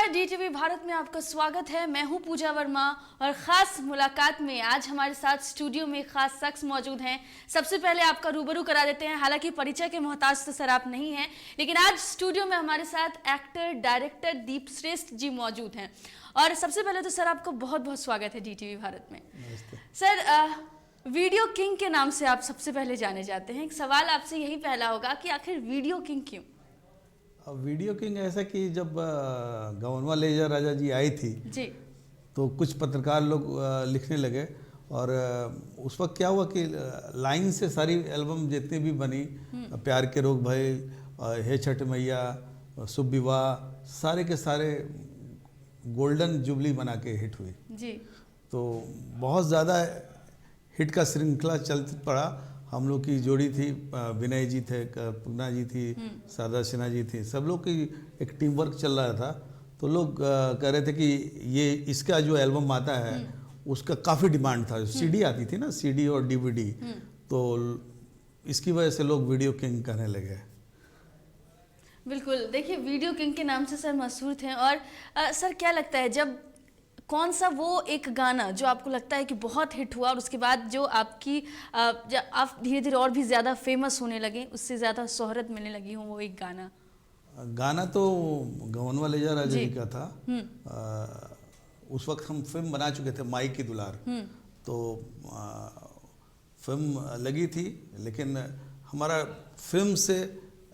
नमस्कार, डीटीवी भारत में आपका स्वागत है। मैं हूं पूजा वर्मा और ख़ास मुलाकात में आज हमारे साथ स्टूडियो में ख़ास शख्स मौजूद हैं। सबसे पहले आपका रूबरू करा देते हैं। हालांकि परिचय के मोहताज तो सर आप नहीं हैं, लेकिन आज स्टूडियो में हमारे साथ एक्टर डायरेक्टर दीप श्रेष्ठ जी मौजूद हैं। और सबसे पहले तो सर आपका बहुत बहुत स्वागत है डीटीवी भारत में। सर, वीडियो किंग के नाम से आप सबसे पहले जाने जाते हैं। एक सवाल आपसे यही पहला होगा कि आखिर वीडियो किंग क्यों? वीडियो किंग ऐसा कि जब गवनवा लेजा राजा जी आई थी जी, तो कुछ पत्रकार लोग लिखने लगे और उस वक्त क्या हुआ कि लाइन से सारी एल्बम जितनी भी बनी, प्यार के रोग भय, हे छठ मैया, शुभ विवाह, सारे के सारे गोल्डन जुबली बना के हिट हुई जी। तो बहुत ज़्यादा हिट का श्रृंखला चल पड़ा। हम लोग की जोड़ी थी, विनय जी थे, पूना जी थी, शारदा सिन्हा जी थी, सब लोग की एक टीम वर्क चल रहा था। तो लोग कह रहे थे कि ये इसका जो एल्बम आता है उसका काफ़ी डिमांड था। सीडी आती थी ना, सीडी और डीवीडी, तो इसकी वजह से लोग वीडियो किंग कहने लगे। बिल्कुल, देखिए वीडियो किंग के नाम से सर मशहूर थे। और सर क्या लगता है, जब कौन सा वो एक गाना जो आपको लगता है कि बहुत हिट हुआ और उसके बाद जो आपकी आप धीरे धीरे और भी ज़्यादा फेमस होने लगे, उससे ज़्यादा शोहरत मिलने लगी हो, वो एक गाना तो गवनवा लेजा राजा जी का था। उस वक्त हम फिल्म बना चुके थे, माई की दुलार। तो फिल्म लगी थी, लेकिन हमारा फिल्म से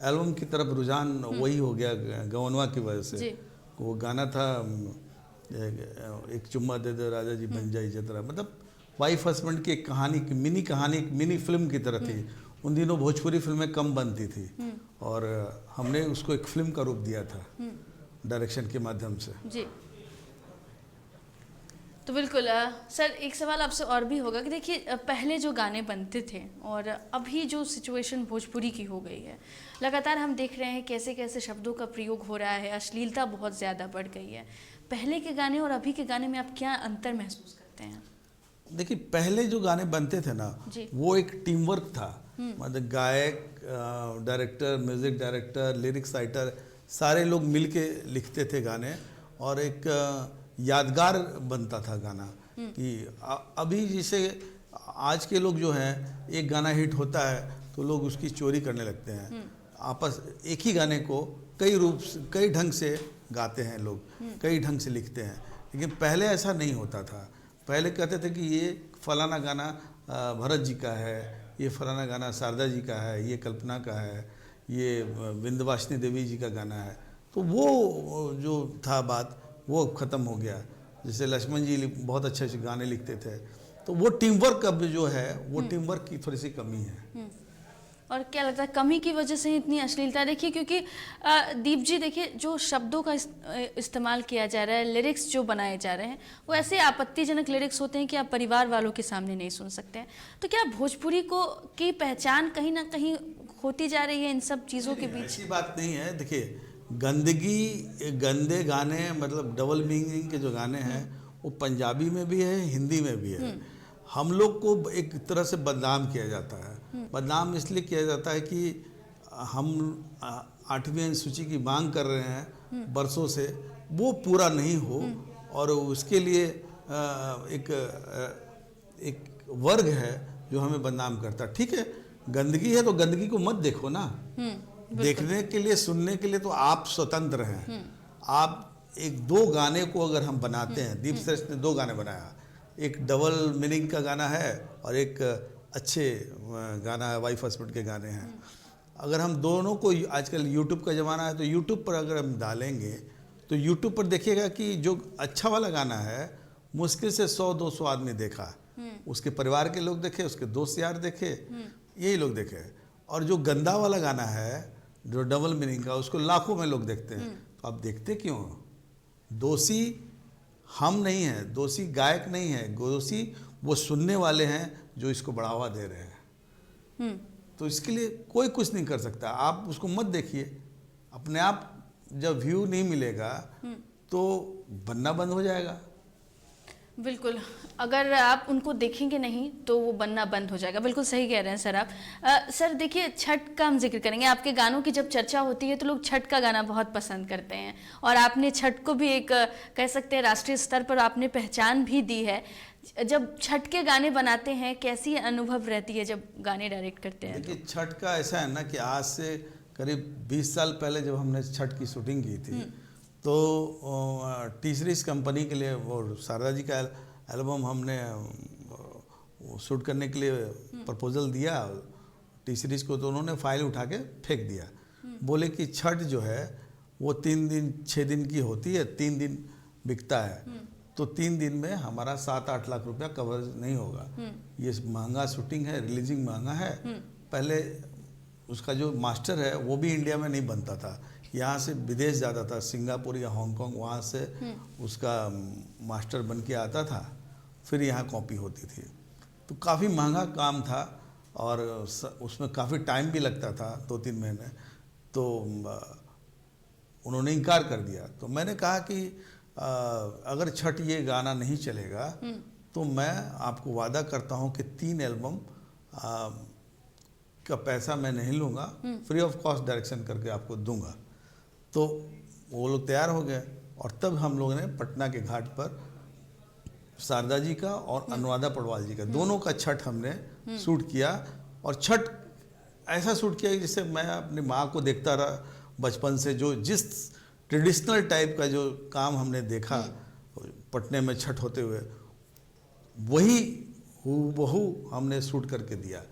एल्बम की तरफ रुझान वही हो गया गवनवा की वजह से। वो गाना था एक चुम्मा दे दे राजा जी बन जाई जतरा, मतलब वाइफ हस्बैंड की एक कहानी की मिनी फिल्म की तरह थी। उन दिनों भोजपुरी फिल्में कम बनती थी और हमने उसको एक फिल्म का रूप दिया था डायरेक्शन के माध्यम से। जी, तो बिल्कुल सर एक सवाल आपसे और भी होगा कि देखिए पहले जो गाने बनते थे और अभी जो सिचुएशन भोजपुरी की हो गई है, लगातार हम देख रहे हैं कैसे कैसे शब्दों का प्रयोग हो रहा है, अश्लीलता बहुत ज़्यादा बढ़ गई है। पहले के गाने और अभी के गाने में आप क्या अंतर महसूस करते हैं? देखिए, पहले जो गाने बनते थे ना, वो एक टीम वर्क था। मतलब गायक, director, music director, lyrics writer, सारे लोग मिलके लिखते थे गाने और एक यादगार बनता था गाना। कि अभी जैसे आज के लोग जो हैं, एक गाना हिट होता है तो लोग उसकी चोरी करने लगते हैं। आपस एक ही गाने को कई ढंग से गाते हैं लोग, कई ढंग से लिखते हैं। लेकिन पहले ऐसा नहीं होता था। पहले कहते थे कि ये फलाना गाना भरत जी का है, ये फलाना गाना शारदा जी का है, ये कल्पना का है, ये विंध्यवासिनी देवी जी का गाना है। तो वो जो था बात, वो ख़त्म हो गया। जैसे लक्ष्मण जी बहुत अच्छे अच्छे गाने लिखते थे, तो वो टीम वर्क अब जो है, वो टीम वर्क की थोड़ी सी कमी है। और क्या लगता है कमी की वजह से इतनी अश्लीलता? देखिए क्योंकि दीप जी, देखिए जो शब्दों का इस्तेमाल किया जा रहा है, लिरिक्स जो बनाए जा रहे हैं, वो ऐसे आपत्तिजनक लिरिक्स होते हैं कि आप परिवार वालों के सामने नहीं सुन सकते हैं। तो क्या भोजपुरी की पहचान कहीं ना कहीं होती जा रही है इन सब चीज़ों के बीच? ऐसी बात नहीं है। देखिए, गंदे गाने, मतलब डबल मीनिंग के जो गाने हैं, वो पंजाबी में भी है, हिंदी में भी है। हम लोग को एक तरह से बदनाम किया जाता है। बदनाम इसलिए किया जाता है कि हम 8वीं अनुसूची की मांग कर रहे हैं बरसों से, वो पूरा नहीं हो, और उसके लिए एक वर्ग है जो हमें बदनाम करता है। ठीक है, गंदगी है तो गंदगी को मत देखो ना। देखने के लिए, सुनने के लिए तो आप स्वतंत्र हैं। आप एक दो गाने को अगर हम बनाते हैं, दीप श्रेष्ठ ने 2 गाने बनाया, एक डबल मीनिंग का गाना है और एक अच्छे गाना है, वाइफ हस्बैंड के गाने हैं। अगर हम दोनों को, आजकल यूट्यूब का ज़माना है, तो यूट्यूब पर अगर हम डालेंगे तो यूट्यूब पर देखिएगा कि जो अच्छा वाला गाना है मुश्किल से 100-200 आदमी देखा, उसके परिवार के लोग देखे, उसके दोस्त यार देखे, यही लोग देखे। और जो गंदा वाला गाना है, जो डबल मीनिंग का, उसको लाखों में लोग देखते हैं। तो आप देखते क्यों? दोषी हम नहीं हैं, दोषी गायक नहीं है, दोषी वो सुनने वाले हैं जो इसको बढ़ावा दे रहे हैं। तो इसके लिए कोई कुछ नहीं कर सकता। आप उसको मत देखिए। अपने आप जब व्यू नहीं मिलेगा तो बनना बंद हो जाएगा। बिल्कुल, अगर आप उनको देखेंगे नहीं तो वो बनना बंद हो जाएगा। बिल्कुल सही कह रहे हैं सर आप। सर देखिए, छठ का हम जिक्र करेंगे। आपके गानों की जब चर्चा होती है तो लोग छठ का गाना बहुत पसंद करते हैं, और आपने छठ को भी एक कह सकते हैं राष्ट्रीय स्तर पर आपने पहचान भी दी है। जब छठ के गाने बनाते हैं, कैसी अनुभव रहती है जब गाने डायरेक्ट करते हैं? देखिए, छठ का ऐसा है ना कि आज से करीब 20 साल पहले जब हमने छठ की शूटिंग की थी, तो टी सीरीज कंपनी के लिए वो शारदा जी का एल्बम हमने शूट करने के लिए प्रपोजल दिया टी सीरीज को, तो उन्होंने फाइल उठा के फेंक दिया। बोले कि छठ जो है वो 3 दिन 6 दिन की होती है, 3 दिन बिकता है, तो 3 दिन में हमारा 7-8 लाख रुपया कवर नहीं होगा। ये महंगा शूटिंग है, रिलीजिंग महंगा है। पहले उसका जो मास्टर है वो भी इंडिया में नहीं बनता था, यहाँ से विदेश जाता था, सिंगापुर या हांगकांग, वहाँ से उसका मास्टर बन के आता था, फिर यहाँ कॉपी होती थी। तो काफ़ी महंगा काम था और उसमें काफ़ी टाइम भी लगता था, 2-3 महीने। तो उन्होंने इनकार कर दिया। तो मैंने कहा कि अगर छठ ये गाना नहीं चलेगा तो मैं आपको वादा करता हूँ कि 3 एल्बम का पैसा मैं नहीं लूँगा, फ्री ऑफ कॉस्ट डायरेक्शन करके आपको दूंगा। तो वो लोग तैयार हो गए, और तब हम लोगों ने पटना के घाट पर शारदा जी का और अनुराधा पौडवाल जी का दोनों का छठ हमने शूट किया। और छठ ऐसा शूट किया जिससे मैं अपनी माँ को देखता रहा बचपन से, जो जिस ट्रेडिशनल टाइप का जो काम हमने देखा पटने में छठ होते हुए, वही हूबहू हमने शूट करके दिया।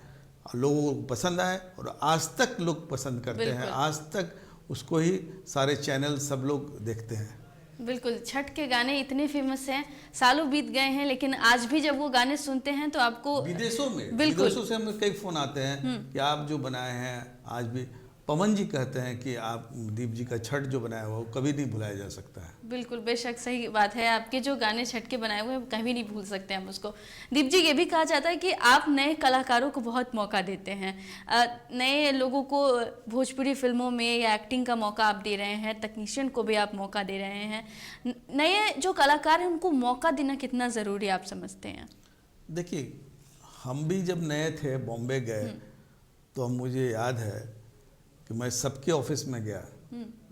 लोगों को पसंद आए और आज तक लोग पसंद करते हैं, आज तक उसको ही सारे चैनल सब लोग देखते हैं। बिल्कुल, छठ के गाने इतने फेमस हैं, सालों बीत गए हैं, लेकिन आज भी जब वो गाने सुनते हैं तो आपको विदेशों से हमें कई फोन आते हैं कि आप जो बनाए हैं आज भी, पवन जी कहते हैं कि आप दीप जी का छठ जो बनाया हुआ वो कभी नहीं भुलाया जा सकता है। बिल्कुल, बेशक सही बात है। आपके जो गाने छठ के बनाए हुए हैं कभी नहीं भूल सकते हम उसको। दीप जी, ये भी कहा जाता है कि आप नए कलाकारों को बहुत मौका देते हैं, नए लोगों को भोजपुरी फिल्मों में या एक्टिंग का मौका आप दे रहे हैं, तकनीशियन को भी आप मौका दे रहे हैं। नए जो कलाकार हैं उनको मौका देना कितना ज़रूरी आप समझते हैं? देखिए, हम भी जब नए थे बॉम्बे गए तो मुझे याद है कि मैं सबके ऑफिस में गया,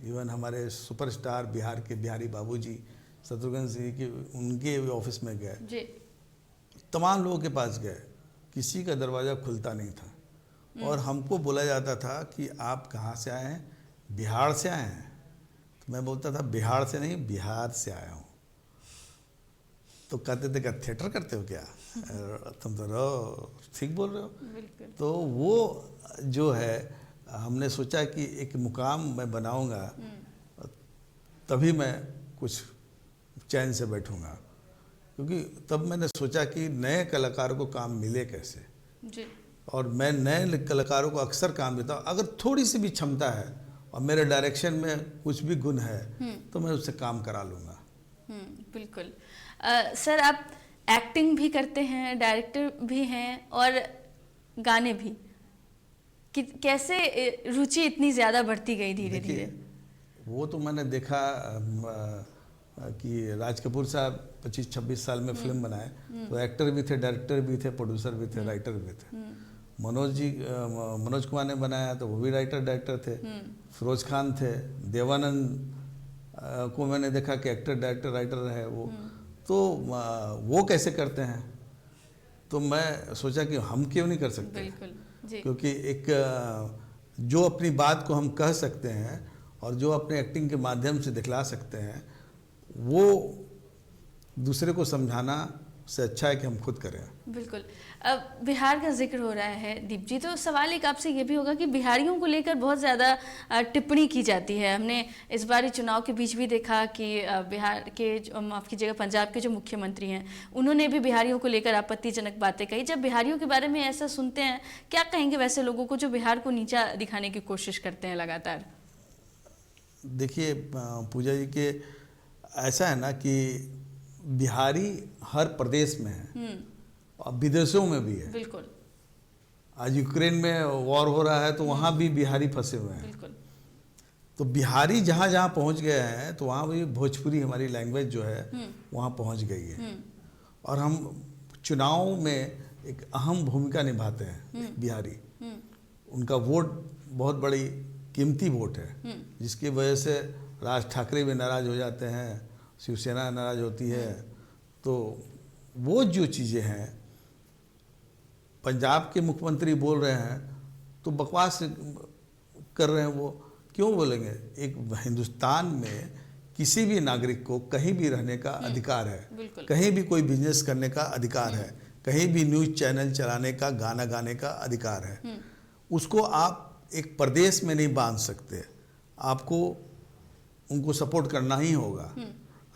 इवन हमारे सुपरस्टार बिहार के बिहारी बाबूजी शत्रुघ्न सिंह के, उनके ऑफिस में गए, तमाम लोगों के पास गए, किसी का दरवाज़ा खुलता नहीं था। और हमको बोला जाता था कि आप कहाँ से आए हैं? बिहार से आए हैं। तो मैं बोलता था बिहार से नहीं, बिहार से आया हूँ। तो कहते थे क्या थिएटर करते हो क्या? तुम तो रहो, ठीक बोल रहे हो। तो वो जो है हमने सोचा कि एक मुकाम मैं बनाऊंगा, तभी मैं कुछ चैन से बैठूंगा, क्योंकि तब मैंने सोचा कि नए कलाकारों को काम मिले कैसे जी। और मैं नए कलाकारों को अक्सर काम देता हूँ, अगर थोड़ी सी भी क्षमता है और मेरे डायरेक्शन में कुछ भी गुण है तो मैं उससे काम करा लूँगा। बिल्कुल। सर, आप एक्टिंग भी करते हैं, डायरेक्टर भी हैं और गाने भी, कि कैसे रुचि इतनी ज़्यादा बढ़ती गई धीरे धीरे? वो तो मैंने देखा कि राज कपूर साहब 25-26 साल में फिल्म बनाए, तो एक्टर भी थे, डायरेक्टर भी थे, प्रोड्यूसर भी थे, राइटर भी थे। मनोज कुमार ने बनाया तो वो भी राइटर डायरेक्टर थे। फिरोज खान थे, देवानंद को मैंने देखा कि एक्टर डायरेक्टर राइटर रहे वो। तो वो कैसे करते हैं, तो मैं सोचा कि हम क्यों नहीं कर सकते। बिल्कुल जी। क्योंकि एक जो अपनी बात को हम कह सकते हैं और जो अपने एक्टिंग के माध्यम से दिखला सकते हैं, वो दूसरे को समझाना से अच्छा है कि हम खुद करें। बिल्कुल। अब बिहार का जिक्र हो रहा है दीप जी, तो सवाल एक आपसे ये भी होगा कि बिहारियों को लेकर बहुत ज़्यादा टिप्पणी की जाती है। हमने इस बार चुनाव के बीच भी देखा कि बिहार के, माफ़ कीजिएगा, पंजाब के जो मुख्यमंत्री हैं उन्होंने भी बिहारियों को लेकर आपत्तिजनक बातें कही। जब बिहारियों के बारे में ऐसा सुनते हैं, क्या कहेंगे वैसे लोगों को जो बिहार को नीचा दिखाने की कोशिश करते हैं लगातार? देखिए पूजा जी के ऐसा है ना कि बिहारी हर प्रदेश में है और विदेशों में भी है। बिल्कुल। आज यूक्रेन में वॉर हो रहा है तो वहाँ भी बिहारी फंसे हुए हैं। बिल्कुल। तो बिहारी जहाँ जहाँ पहुँच गए हैं तो वहाँ भी भोजपुरी हमारी लैंग्वेज जो है वहाँ पहुँच गई है। और हम चुनाव में एक अहम भूमिका निभाते हैं बिहारी। उनका वोट बहुत बड़ी कीमती वोट है, जिसकी वजह से राज ठाकरे भी नाराज हो जाते हैं, शिवसेना नाराज होती है। तो वो जो चीज़ें हैं, पंजाब के मुख्यमंत्री बोल रहे हैं तो बकवास कर रहे हैं। वो क्यों बोलेंगे? एक हिंदुस्तान में किसी भी नागरिक को कहीं भी रहने का अधिकार है, कहीं भी कोई बिजनेस करने का अधिकार है, कहीं भी न्यूज़ चैनल चलाने का, गाना गाने का अधिकार है। उसको आप एक प्रदेश में नहीं बांध सकते। आपको उनको सपोर्ट करना ही होगा।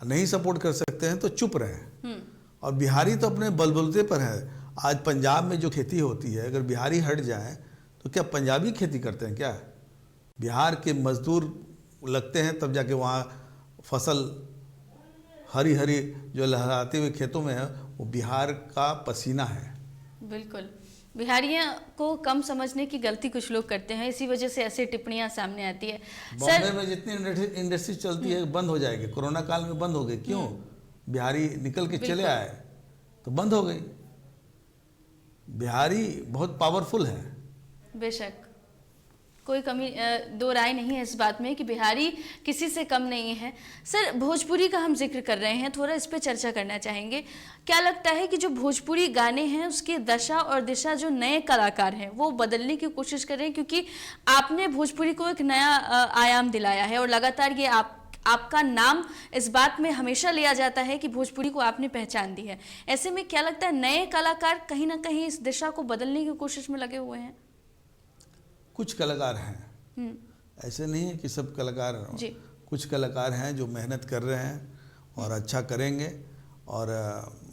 नहीं सपोर्ट कर सकते हैं तो चुप रहें। और बिहारी तो अपने बलबूते पर है। आज पंजाब में जो खेती होती है, अगर बिहारी हट जाएं तो क्या पंजाबी खेती करते हैं क्या? बिहार के मजदूर लगते हैं तब जाके वहाँ फसल हरी हरी जो लहराते हुए खेतों में है, वो बिहार का पसीना है। बिल्कुल, बिहारियों को कम समझने की गलती कुछ लोग करते हैं, इसी वजह से ऐसी टिप्पणियां सामने आती है। बॉम्बे में जितनी इंडस्ट्री चलती है बंद हो जाएगी। कोरोना काल में बंद हो गई। क्यों? बिहारी निकल के चले आए तो बंद हो गई। बिहारी बहुत पावरफुल है। बेशक, कोई कमी दो राय नहीं है इस बात में कि बिहारी किसी से कम नहीं है। सर, भोजपुरी का हम जिक्र कर रहे हैं, थोड़ा इस पे चर्चा करना चाहेंगे। क्या लगता है कि जो भोजपुरी गाने हैं उसकी दशा और दिशा जो नए कलाकार हैं वो बदलने की कोशिश कर रहे हैं? क्योंकि आपने भोजपुरी को एक नया आयाम दिलाया है और लगातार ये आपका नाम इस बात में हमेशा लिया जाता है कि भोजपुरी को आपने पहचान दी है। ऐसे में क्या लगता है नए कलाकार कहीं ना कहीं इस दिशा को बदलने की कोशिश में लगे हुए हैं? कुछ कलाकार हैं, ऐसे नहीं है कि सब कलाकार। कुछ कलाकार हैं जो मेहनत कर रहे हैं और अच्छा करेंगे। और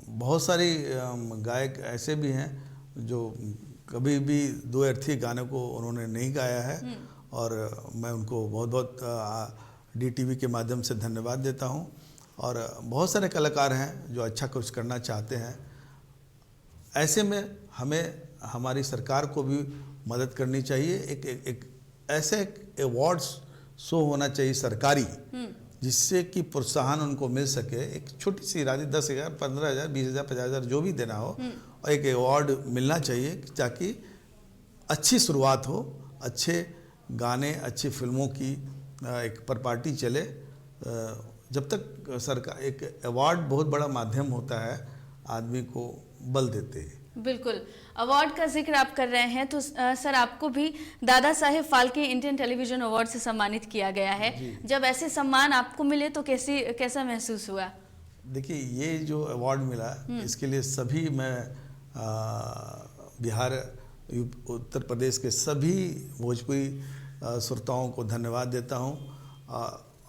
बहुत सारी गायक ऐसे भी हैं जो कभी भी दो अर्थी गाने को उन्होंने नहीं गाया है। और मैं उनको बहुत बहुत DTV के माध्यम से धन्यवाद देता हूं। और बहुत सारे कलाकार हैं जो अच्छा कुछ करना चाहते हैं। ऐसे में हमें हमारी सरकार को भी मदद करनी चाहिए। एक ऐसे अवार्ड्स शो होना चाहिए सरकारी, जिससे कि प्रोत्साहन उनको मिल सके। एक छोटी सी राशि 10,000, 15,000, 20,000, 50,000 जो भी देना हो, और एक अवार्ड मिलना चाहिए ताकि अच्छी शुरुआत हो, अच्छे गाने, अच्छी फिल्मों की एक पर पार्टी चले। जब तक सरकार, एक अवार्ड बहुत बड़ा माध्यम होता है, आदमी को बल देते हैं। बिल्कुल, अवार्ड का जिक्र आप कर रहे हैं तो सर, आपको भी Dada Saheb Phalke Indian television award से सम्मानित किया गया है। जब ऐसे सम्मान आपको मिले तो कैसा महसूस हुआ? देखिए, ये जो अवार्ड मिला इसके लिए सभी मैं बिहार, उत्तर प्रदेश के सभी भोजपुरी श्रोताओं को धन्यवाद देता हूँ।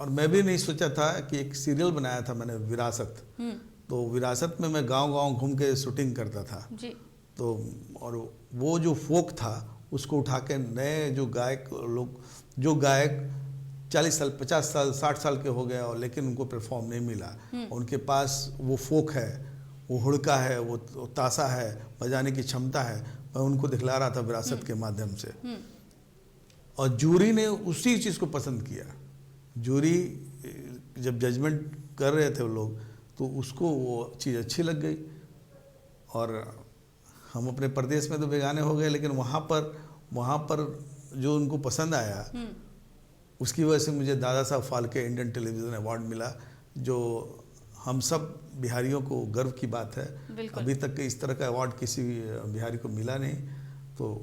और मैं भी नहीं सोचा था कि एक सीरियल बनाया था मैंने, विरासत। तो विरासत में मैं गांव-गांव घूम के शूटिंग करता था जी। तो और वो जो फोक था उसको उठा के नए जो गायक लोग, जो गायक 40 साल, 50 साल, 60 साल के हो गए और लेकिन उनको परफॉर्म नहीं मिला, उनके पास वो फोक है, वो हुड़का है, वो ताशा है, बजाने की क्षमता है, मैं उनको दिखला रहा था विरासत के माध्यम से। और जूरी ने उसी चीज़ को पसंद किया। जूरी जब जजमेंट कर रहे थे वो लोग, तो उसको वो चीज़ अच्छी लग गई। और हम अपने प्रदेश में तो बेगाने हो गए, लेकिन वहाँ पर जो उनको पसंद आया, उसकी वजह से मुझे Dada Saheb Phalke Indian television award मिला, जो हम सब बिहारियों को गर्व की बात है। अभी तक इस तरह का अवार्ड किसी बिहारी को मिला नहीं। तो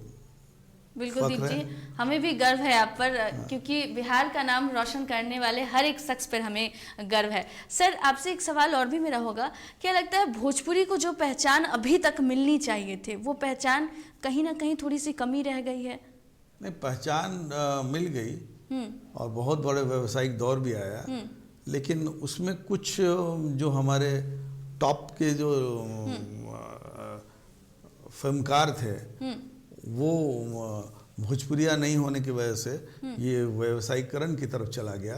बिल्कुल दीप जी, हमें भी गर्व है आप पर, क्योंकि बिहार का नाम रोशन करने वाले हर एक शख्स पर हमें गर्व है। सर, आपसे एक सवाल और भी मेरा होगा, क्या लगता है भोजपुरी को जो पहचान अभी तक मिलनी चाहिए थे, वो पहचान कहीं ना कहीं थोड़ी सी कमी रह गई है? नहीं, पहचान मिल गई और बहुत बड़े व्यावसायिक दौर भी आया, लेकिन उसमें कुछ जो हमारे टॉप के जो फिल्मकार थे, वो भोजपुरिया नहीं होने की वजह से ये व्यवसायीकरण की तरफ चला गया।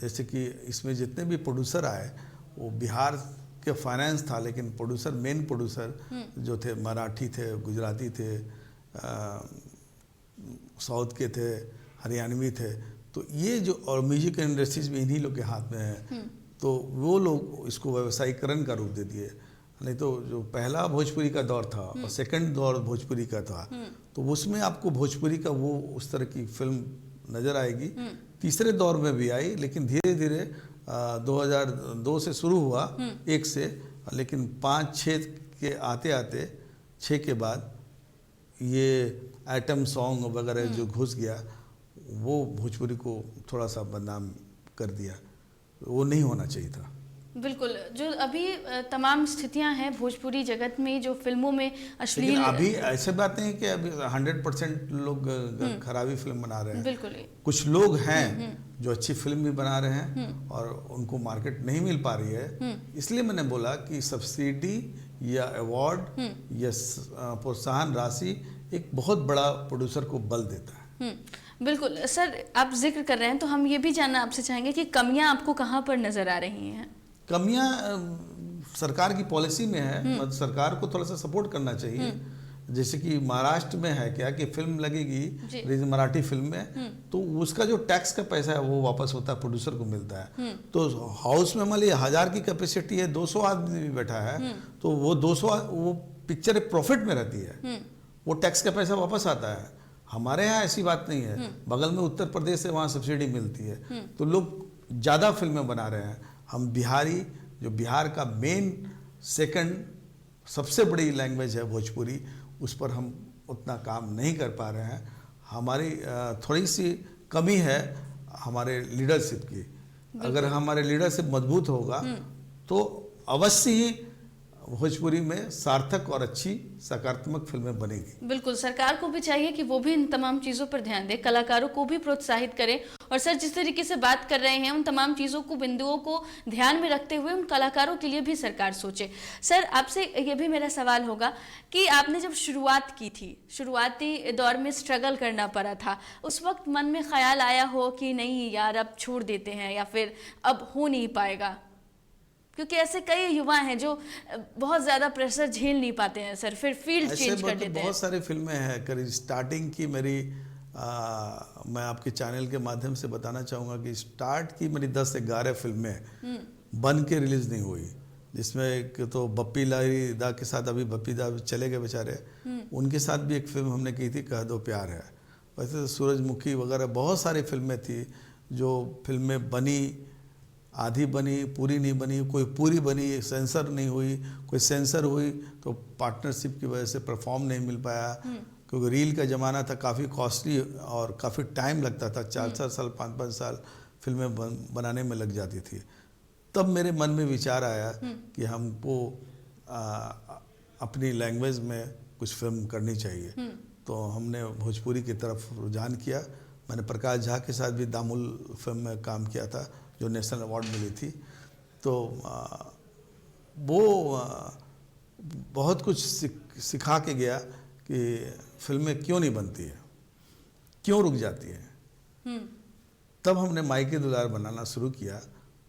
जैसे कि इसमें जितने भी प्रोड्यूसर आए वो बिहार के फाइनेंस था, लेकिन प्रोड्यूसर, मेन प्रोड्यूसर जो थे मराठी थे, गुजराती थे, साउथ के थे, हरियाणवी थे। तो ये जो, और म्यूजिक इंडस्ट्रीज में इन्हीं लोग के हाथ में है, तो वो लोग इसको व्यवसायीकरण का रूप दे दिए। नहीं तो जो पहला भोजपुरी का दौर था और सेकंड दौर भोजपुरी का था, तो उसमें आपको भोजपुरी का वो उस तरह की फिल्म नज़र आएगी। तीसरे दौर में भी आई, लेकिन धीरे धीरे 2002 से शुरू हुआ, एक से, लेकिन 5-6 के आते आते 6 के बाद ये आइटम सॉन्ग वगैरह जो घुस गया, वो भोजपुरी को थोड़ा सा बदनाम कर दिया। वो नहीं होना चाहिए था। बिल्कुल, जो अभी तमाम स्थितियां हैं भोजपुरी जगत में, जो फिल्मों में अश्लील, लेकिन अभी ऐसे बात नहीं कि अभी 100% लोग खराबी फिल्म बना रहे हैं। बिल्कुल, कुछ लोग हैं जो अच्छी फिल्म भी बना रहे हैं और उनको मार्केट नहीं मिल पा रही है। इसलिए मैंने बोला कि सब्सिडी या अवार्ड या प्रोत्साहन राशि एक बहुत बड़ा प्रोड्यूसर को बल देता है। बिल्कुल सर, आप जिक्र कर रहे हैं तो हम ये भी जानना आपसे चाहेंगे कि कमियां आपको कहाँ पर नजर आ रही हैं? कमियां सरकार की पॉलिसी में है, मतलब सरकार को थोड़ा सा सपोर्ट करना चाहिए। जैसे कि महाराष्ट्र में है क्या कि फिल्म लगेगी मराठी फिल्म में, तो उसका जो टैक्स का पैसा है वो वापस होता है, प्रोड्यूसर को मिलता है। तो हाउस में मान लीजिए 1000 की कैपेसिटी है, 200 आदमी भी बैठा है, तो वो 200 वो पिक्चर प्रॉफिट में रहती है, वो टैक्स का पैसा वापस आता है। हमारे यहाँ ऐसी बात नहीं है, बगल में उत्तर प्रदेश है, वहाँ सब्सिडी मिलती है, तो लोग ज़्यादा फिल्में बना रहे हैं। हम बिहारी, जो बिहार का मेन सेकंड सबसे बड़ी लैंग्वेज है भोजपुरी, उस पर हम उतना काम नहीं कर पा रहे हैं। हमारी थोड़ी सी कमी है हमारे लीडरशिप की। अगर हमारे लीडरशिप मजबूत होगा तो अवश्य ही भोजपुरी में सार्थक और अच्छी सकारात्मक फिल्में बनेगी। बिल्कुल, सरकार को भी चाहिए कि वो भी इन तमाम चीज़ों पर ध्यान दे, कलाकारों को भी प्रोत्साहित करे। और सर, जिस तरीके से बात कर रहे हैं, उन तमाम चीज़ों को, बिंदुओं को ध्यान में रखते हुए उन कलाकारों के लिए भी सरकार सोचे। सर, आपसे ये भी मेरा सवाल होगा कि आपने जब शुरुआत की थी, शुरुआती दौर में स्ट्रगल करना पड़ा था, उस वक्त मन में ख्याल आया हो कि नहीं यार अब छोड़ देते हैं, या फिर अब हो नहीं पाएगा? क्योंकि ऐसे कई युवा हैं जो बहुत ज़्यादा प्रेशर झेल नहीं पाते हैं सर, फिर फील्ड चेंज कर देते हैं। बहुत सारी फिल्में हैं। करीब स्टार्टिंग की मेरी मैं आपके चैनल के माध्यम से बताना चाहूँगा कि स्टार्ट की मेरी 10 से 11 फिल्में बन के रिलीज़ नहीं हुई, जिसमें एक तो बप्पी लाहिरी दा के साथ, अभी बप्पी दा चले गए बेचारे, उनके साथ भी एक फिल्म हमने की थी, कह दो प्यार है। वैसे तो सूरजमुखी वगैरह बहुत सारी फिल्में थी जो फिल्में बनी, आधी बनी, पूरी नहीं बनी, कोई पूरी बनी, सेंसर नहीं हुई, कोई सेंसर हुई तो पार्टनरशिप की वजह से परफॉर्म नहीं मिल पाया, क्योंकि रील का ज़माना था, काफ़ी कॉस्टली और काफ़ी टाइम लगता था, 4-4 साल 5-5 साल फिल्में बनाने में लग जाती थी। तब मेरे मन में विचार आया कि हमको अपनी लैंग्वेज में कुछ फिल्म करनी चाहिए। तो हमने भोजपुरी की तरफ रुझान किया। मैंने प्रकाश झा के साथ भी दामुल फिल्म में काम किया था, जो नेशनल अवार्ड मिली थी। तो वो बहुत कुछ सिखा के गया कि फिल्में क्यों नहीं बनती है, क्यों रुक जाती है। तब हमने मायके दुलार बनाना शुरू किया,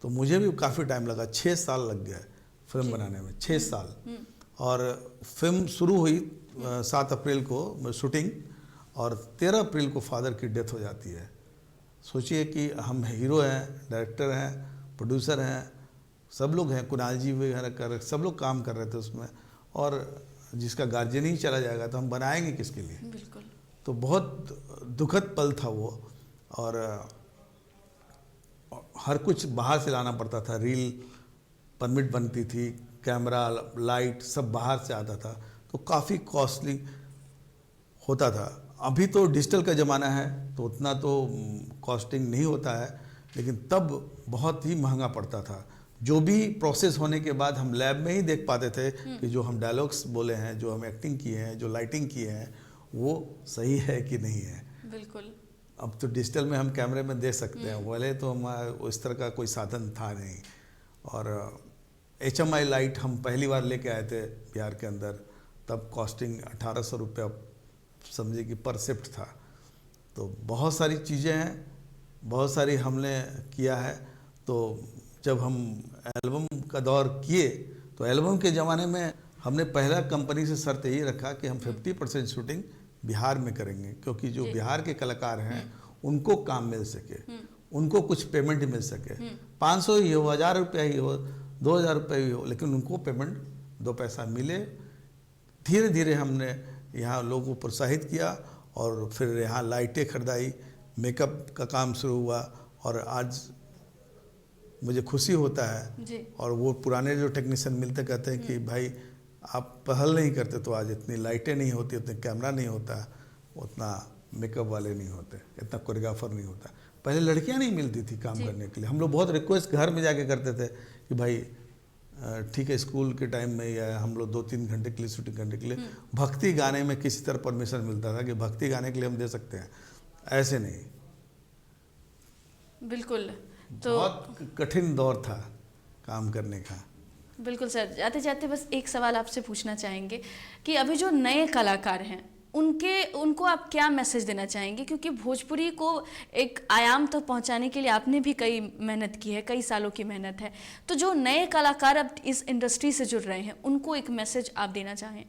तो मुझे भी काफ़ी टाइम लगा, 6 साल लग गए फिल्म बनाने में, 6 साल। और फिल्म शुरू हुई 7 अप्रैल को शूटिंग, और 13 अप्रैल को फादर की डेथ हो जाती है। सोचिए कि हम हीरो हैं, डायरेक्टर हैं, प्रोड्यूसर हैं, सब लोग हैं, कुणाल जी वगैरह कर, सब लोग काम कर रहे थे उसमें, और जिसका गार्जियन ही चला जाएगा तो हम बनाएंगे किसके लिए? बिल्कुल। तो बहुत दुखद पल था वो। और हर कुछ बाहर से लाना पड़ता था, रील परमिट बनती थी, कैमरा, लाइट सब बाहर से आता था, तो काफ़ी कॉस्टली होता था। अभी तो डिजिटल का ज़माना है तो उतना तो कॉस्टिंग नहीं होता है, लेकिन तब बहुत ही महंगा पड़ता था। जो भी प्रोसेस होने के बाद हम लैब में ही देख पाते थे कि जो हम डायलॉग्स बोले हैं, जो हम एक्टिंग किए हैं, जो लाइटिंग किए हैं, वो सही है कि नहीं है। बिल्कुल। अब तो डिजिटल में हम कैमरे में देख सकते हैं, पहले तो हम इस तरह का कोई साधन था नहीं। और HMI लाइट हम पहली बार लेके आए थे बिहार के अंदर, तब कॉस्टिंग 1800 रुपया समझे कि पर शिफ्ट था। तो बहुत सारी चीज़ें हैं, बहुत सारी हमने किया है। तो जब हम एल्बम का दौर किए तो एल्बम के ज़माने में हमने पहला कंपनी से शर्त यही रखा कि हम 50% शूटिंग बिहार में करेंगे, क्योंकि जो बिहार के कलाकार हैं उनको काम मिल सके, उनको कुछ पेमेंट मिल सके। 500 ही हो, 1000 रुपया ही हो, 2000 रुपये ही हो, लेकिन उनको पेमेंट दो पैसा मिले। धीरे धीरे हमने यहाँ लोगों को प्रोत्साहित किया और फिर यहाँ लाइटें खरीदाई, मेकअप का काम शुरू हुआ और आज मुझे खुशी होता है जी। और वो पुराने जो टेक्नीशियन मिलते कहते हैं कि भाई आप पहल नहीं करते तो आज इतनी लाइटें नहीं होती, उतने कैमरा नहीं होता, उतना मेकअप वाले नहीं होते, इतना कोरियोग्राफर नहीं होता। पहले लड़कियां नहीं मिलती थी काम करने के लिए। हम लोग बहुत रिक्वेस्ट घर में जाके करते थे कि भाई ठीक है, स्कूल के टाइम में या हम लोग 2-3 घंटे के लिए शूटिंग करने के लिए भक्ति गाने में किसी तरह परमिशन मिलता था कि भक्ति गाने के लिए हम दे सकते हैं, ऐसे नहीं। बिल्कुल। तो बहुत कठिन दौर था काम करने का। बिल्कुल सर, जाते जाते बस एक सवाल आपसे पूछना चाहेंगे कि अभी जो नए कलाकार हैं उनको आप क्या मैसेज देना चाहेंगे, क्योंकि भोजपुरी को एक आयाम तक पहुंचाने के लिए आपने भी कई मेहनत की है, कई सालों की मेहनत है। तो जो नए कलाकार अब इस इंडस्ट्री से जुड़ रहे हैं उनको एक मैसेज आप देना चाहें।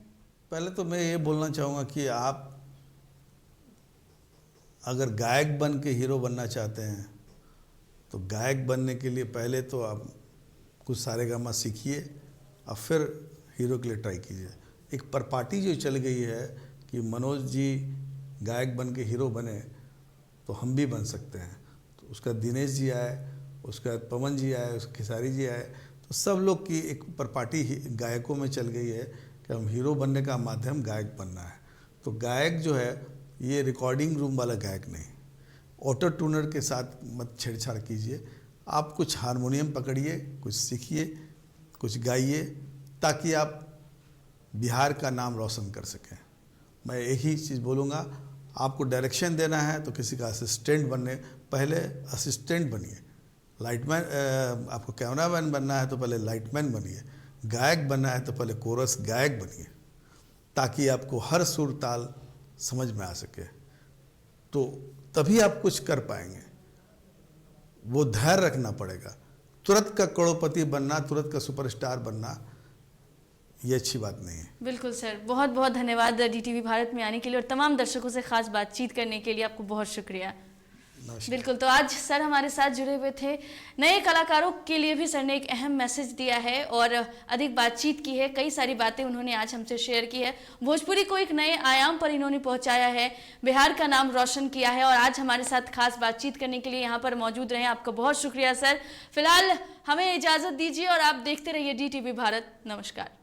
पहले तो मैं ये बोलना चाहूँगा कि आप अगर गायक बन के हीरो बनना चाहते हैं तो गायक बनने के लिए पहले तो आप कुछ सारेगामा सीखिए और फिर हीरो के लिए ट्राई कीजिए। एक परपाटी जो चल गई है कि मनोज जी गायक बन के हीरो बने तो हम भी बन सकते हैं, तो उसका दिनेश जी आए, उसका पवन जी आए, उसका खेसारी जी आए, तो सब लोग की एक परपाटी गायकों में चल गई है कि हम हीरो बनने का माध्यम गायक बनना है। तो गायक जो है ये रिकॉर्डिंग रूम वाला गायक नहीं, ऑटो ट्यूनर के साथ मत छेड़छाड़ कीजिए। आप कुछ हारमोनियम पकड़िए, कुछ सीखिए, कुछ गाइए, ताकि आप बिहार का नाम रोशन कर सकें। मैं एक ही चीज़ बोलूँगा, आपको डायरेक्शन देना है तो किसी का असिस्टेंट बनने, पहले असिस्टेंट बनिए। लाइटमैन, आपको कैमरामैन बनना है तो पहले लाइटमैन बनिए। गायक बनना है तो पहले कोरस गायक बनिए, ताकि आपको हर सुर ताल समझ में आ सके, तो तभी आप कुछ कर पाएंगे। वो धैर्य रखना पड़ेगा। तुरंत का करोड़पति बनना, तुरंत का सुपरस्टार बनना, ये अच्छी बात नहीं है। बिल्कुल सर, बहुत बहुत धन्यवाद DTV भारत में आने के लिए और तमाम दर्शकों से खास बातचीत करने के लिए आपको बहुत शुक्रिया। बिल्कुल, तो आज सर हमारे साथ जुड़े हुए थे। नए कलाकारों के लिए भी सर ने एक अहम मैसेज दिया है और अधिक बातचीत की है, कई सारी बातें उन्होंने आज हमसे शेयर की है। भोजपुरी को एक नए आयाम पर इन्होंने पहुंचाया है, बिहार का नाम रोशन किया है और आज हमारे साथ खास बातचीत करने के लिए यहाँ पर मौजूद रहे। आपका बहुत शुक्रिया सर। फिलहाल हमें इजाज़त दीजिए और आप देखते रहिए DTV भारत। नमस्कार।